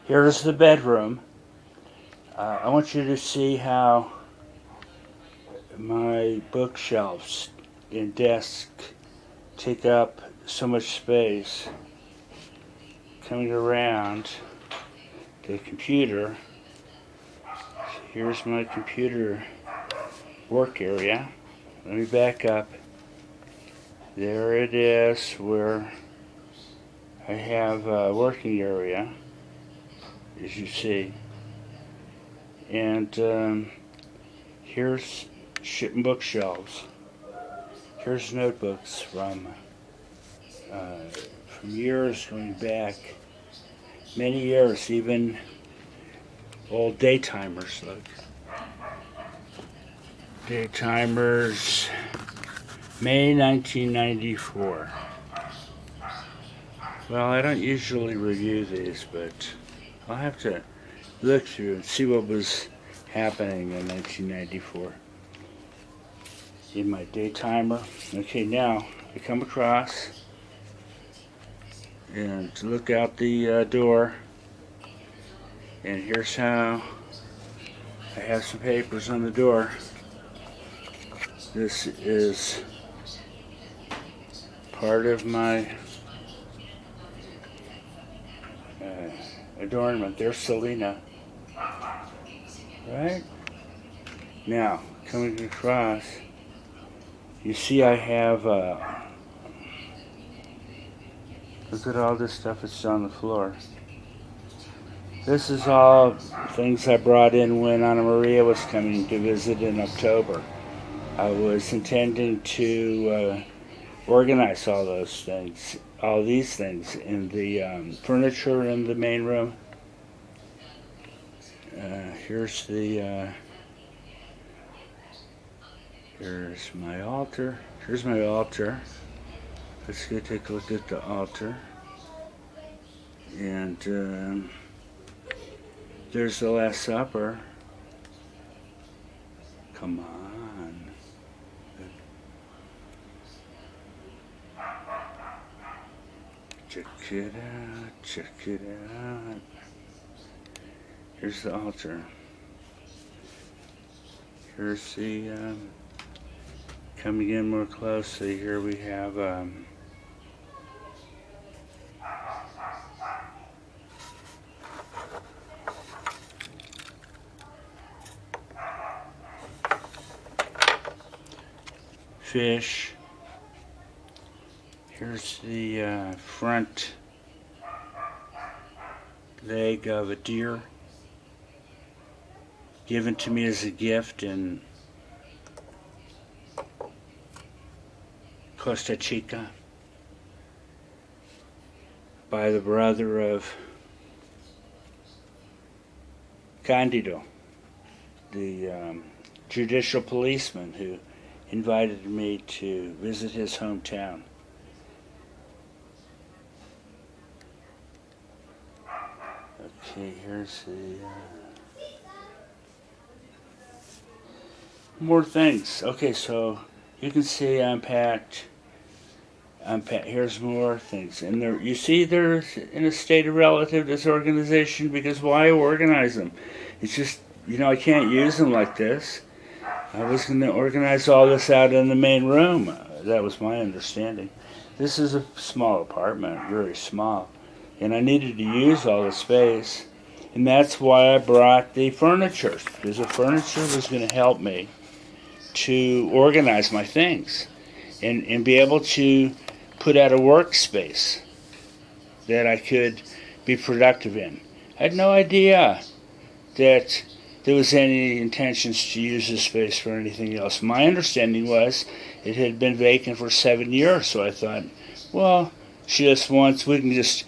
Here's the bedroom. I want you to see how my bookshelves and desk take up so much space. Coming around the computer, here's my computer work area. Let me back up. There it is where I have a working area, as you see. And here's bookshelves. Here's notebooks from years going back, many years, even old daytimers. Look, daytimers, May 1994. Well, I don't usually review these, but I'll have to look through and see what was happening in 1994 in my daytimer. Okay, now I come across and look out the door, and here's how I have some papers on the door. This is part of my adornment. There's Selena. Right? Now, coming across, you see I have, look at all this stuff that's on the floor. This is all things I brought in when Anna Maria was coming to visit in October. I was intending to organize all those things, all these things in the furniture in the main room. Here's my altar. Here's my altar. Let's go take a look at the altar. And there's the Last Supper. Come on. Check it out. Check it out. Here's the altar. Here's the, coming in more closely, here we have, fish. Here's the front leg of a deer, given to me as a gift in Costa Chica by the brother of Candido, the judicial policeman who invited me to visit his hometown. Okay, here's the more things. Okay, so you can see I'm packed. Here's more things. And there, you see they're in a state of relative disorganization because why organize them? It's just, I can't use them like this. I was going to organize all this out in the main room. That was my understanding. This is a small apartment, very small. And I needed to use all the space. And that's why I brought the furniture, because the furniture was going to help me to organize my things and be able to put out a workspace that I could be productive in. I had no idea that there was any intentions to use this space for anything else. My understanding was it had been vacant for 7 years, so I thought, well, we can just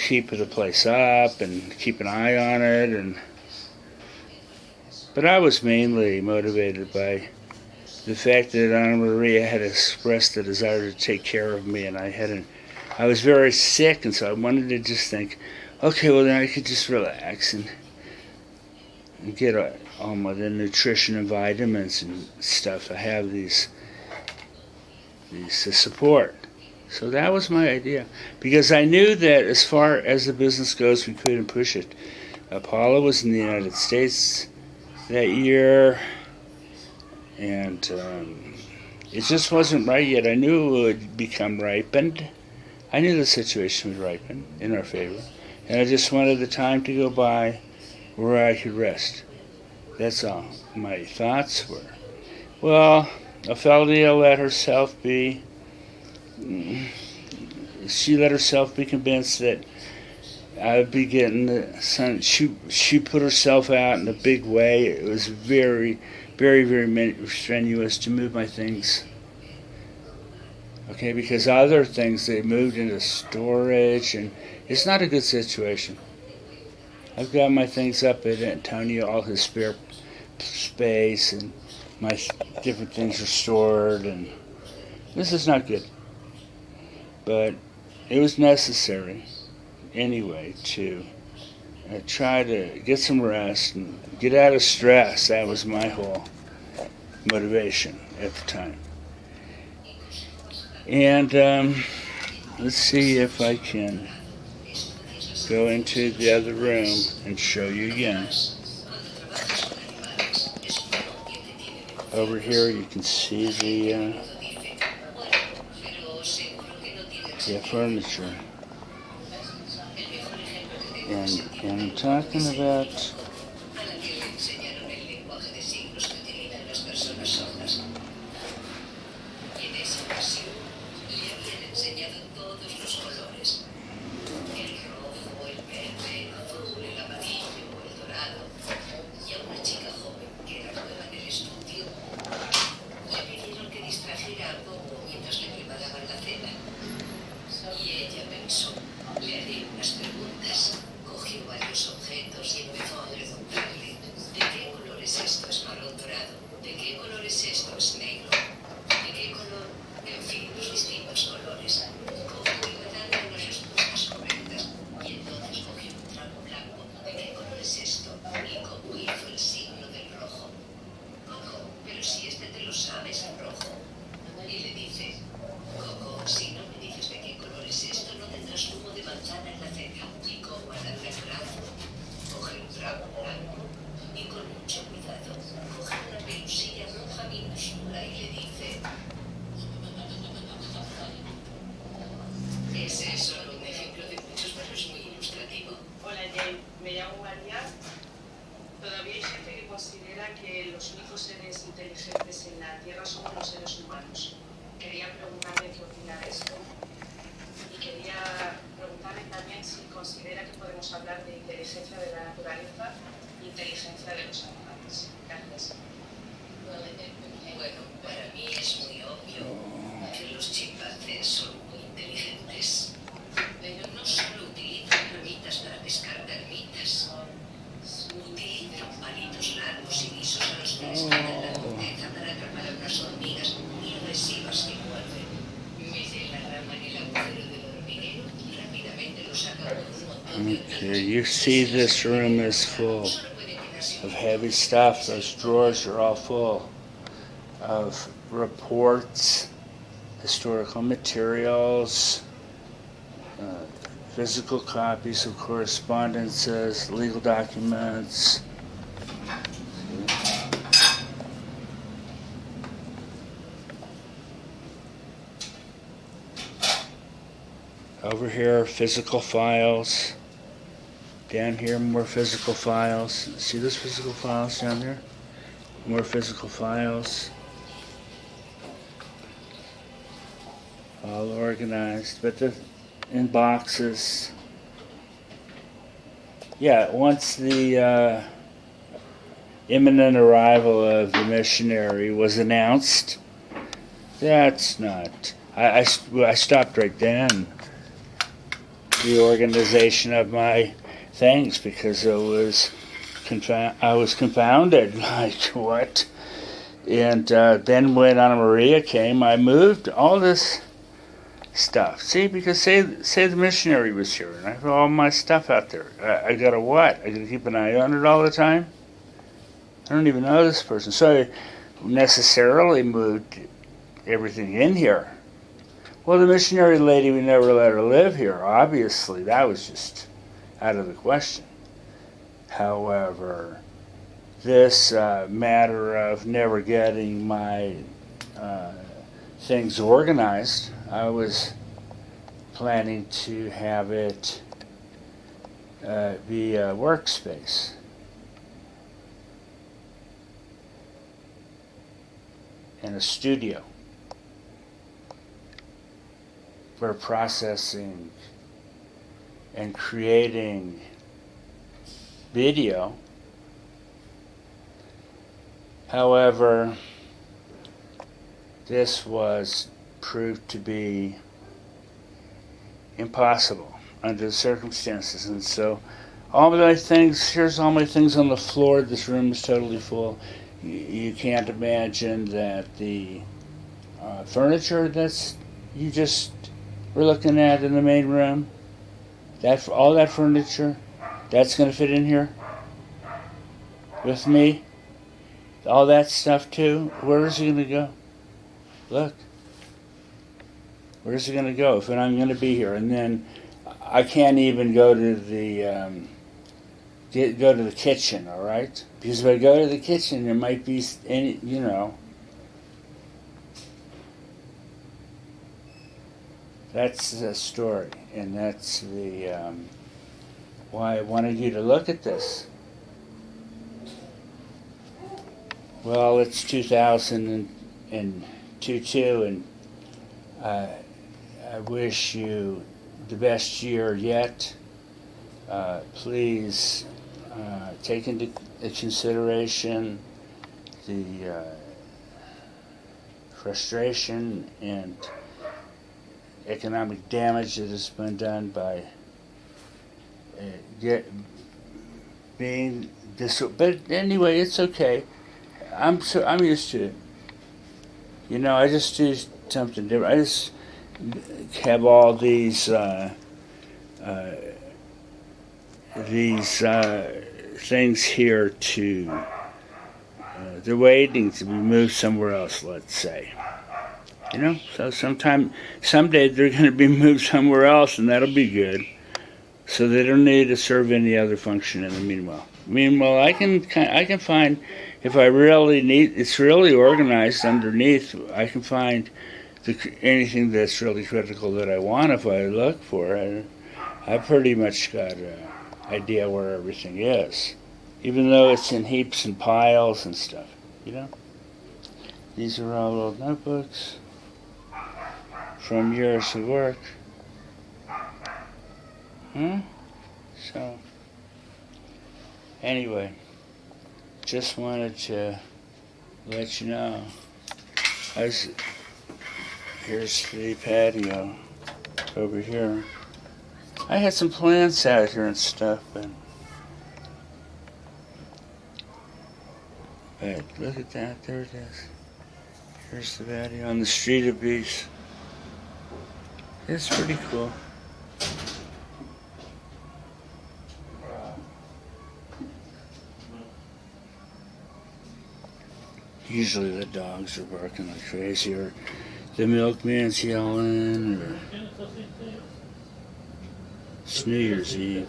keep the place up and keep an eye on it. But I was mainly motivated by the fact that Anna Maria had expressed the desire to take care of me, and I was very sick, and so I wanted to just think, okay, well then I could just relax and get all my the nutrition and vitamins and stuff. I have these to support. So that was my idea. Because I knew that as far as the business goes, we couldn't push it. Paula was in the United States that year, and it just wasn't right yet. I knew it would become ripened. I knew the situation would ripen in our favor. And I just wanted the time to go by where I could rest. That's all. My thoughts were, well, Ophelia let herself be. She let herself be convinced that I would be getting the sun. She put herself out in a big way. It was very, very, very strenuous to move my things. Okay, because other things, they moved into storage, and it's not a good situation. I've got my things up at Antonio, all his spare space, and my different things are stored, and this is not good. But it was necessary anyway to try to get some rest and get out of stress. That was my whole motivation at the time. And let's see if I can go into the other room and show you again. Over here you can see the furniture. And I'm talking about okay, you see this room is full of heavy stuff. Those drawers are all full of reports, historical materials, physical copies of correspondences, legal documents. Over here, physical files. Down here, more physical files. See those physical files down there? More physical files. All organized, but in boxes. Yeah, once the imminent arrival of the missionary was announced, that's not. I stopped right then. The organization of my things, because I was confounded. Like, what? And then when Anna Maria came, I moved all this stuff. See, because say the missionary was here, and I have all my stuff out there. I gotta what? I gotta keep an eye on it all the time? I don't even know this person. So I necessarily moved everything in here. Well, the missionary lady, we never let her live here. Obviously, that was just out of the question. However, this matter of never getting my things organized, I was planning to have it be a workspace. And a studio for processing and creating video. However, this was proved to be impossible under the circumstances, and so all my things, here's all my things on the floor. This room is totally full. You can't imagine that the furniture that's you just were looking at in the main room, that all that furniture, that's going to fit in here with me. All that stuff too. Where is it going to go? Look. Where's it going to go if I'm going to be here? And then I can't even go to the go to the kitchen. All right, because if I go to the kitchen, there might be any, That's the story, and that's the why I wanted you to look at this. Well, it's 2022, and I wish you the best year yet. Please take into consideration the frustration and economic damage that has been done by being this. But anyway, it's okay. I'm used to it. I just do something different. I just have all these things here to. They're waiting to be moved somewhere else. Let's say. So someday they're going to be moved somewhere else, and that'll be good. So they don't need to serve any other function in the meanwhile. Meanwhile, I can find, if I really need, it's really organized underneath. I can find anything that's really critical that I want if I look for it. I pretty much got an idea where everything is, even though it's in heaps and piles and stuff. These are all old notebooks from years of work. So, anyway, just wanted to let you know. Here's the patio over here. I had some plants out here and stuff, but look at that. There it is. Here's the patio on the Street of Peace. It's pretty cool. Usually the dogs are barking like crazy, or the milkman's yelling, or it's New Year's Eve.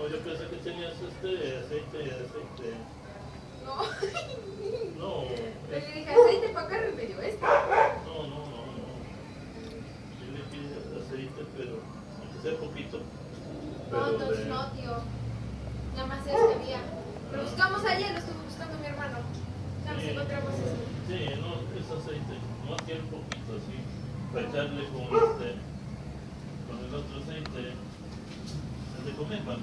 Yo pensé que tenías aceite. No. Le dije aceite para acá, remedio este. No. Yo le pide aceite, pero aunque sea poquito. No, entonces no, tío. Nada más este había. Lo buscamos ayer, lo estuvo buscando mi hermano. Nada más encontramos eso. Sí, no, es aceite. Nomás quiero un poquito así. Para echarle con el otro aceite. El de comer, ¿vale?